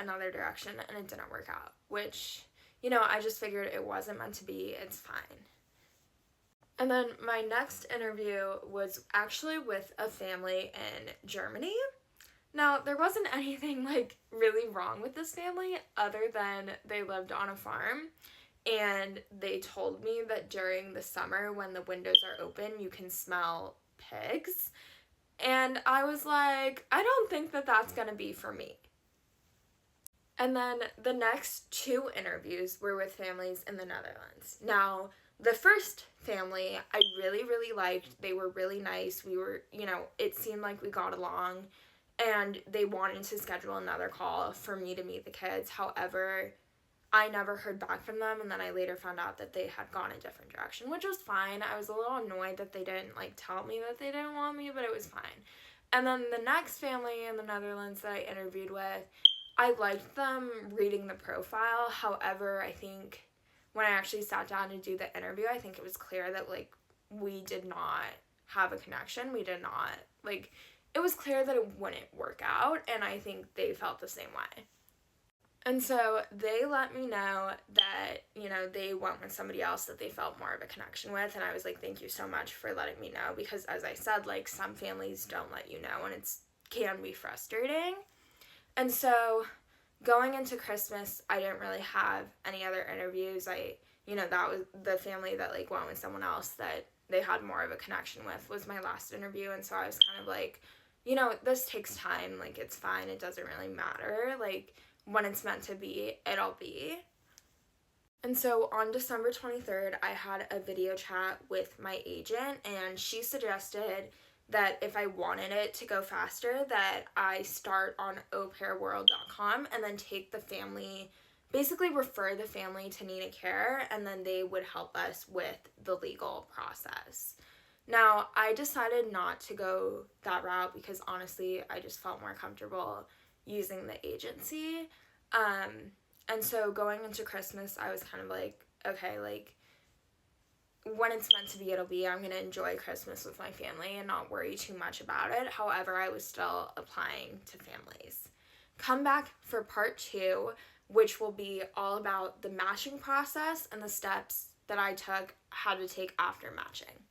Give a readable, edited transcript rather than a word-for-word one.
another direction and it didn't work out, which, you know, I just figured it wasn't meant to be. It's fine. And then my next interview was actually with a family in Germany. Now, there wasn't anything like really wrong with this family other than they lived on a farm, and they told me that during the summer when the windows are open, you can smell pigs. And I was like, I don't think that that's going to be for me. And then the next two interviews were with families in the Netherlands. Now, the first family I really, really liked. They were really nice. We were, you know, it seemed like we got along, and they wanted to schedule another call for me to meet the kids. However, I never heard back from them, and then I later found out that they had gone a different direction, which was fine. I was a little annoyed that they didn't, like, tell me that they didn't want me, but it was fine. And then the next family in the Netherlands that I interviewed with, I liked them reading the profile. However, I think when I actually sat down to do the interview, I think it was clear that, like, we did not have a connection. We did not, like, it was clear that it wouldn't work out, and I think they felt the same way. And so they let me know that, you know, they went with somebody else that they felt more of a connection with, and I was like, thank you so much for letting me know, because as I said, like, some families don't let you know, and it can be frustrating. And so going into Christmas, I didn't really have any other interviews. You know, that was the family that, like, went with someone else that they had more of a connection with was my last interview, and so I was kind of like, you know, this takes time, like, it's fine, it doesn't really matter, like, when it's meant to be, it'll be. And so on December 23rd, I had a video chat with my agent, and she suggested that if I wanted it to go faster, that I start on aupairworld.com and then take the family, basically refer the family to Nina Care, and then they would help us with the legal process. Now, I decided not to go that route because honestly, I just felt more comfortable using the agency. And so going into Christmas, I was kind of like, okay, like, when it's meant to be, it'll be. I'm going to enjoy Christmas with my family and not worry too much about it. However, I was still applying to families. Come back for part 2, which will be all about the matching process and the steps that I took, how to take after matching.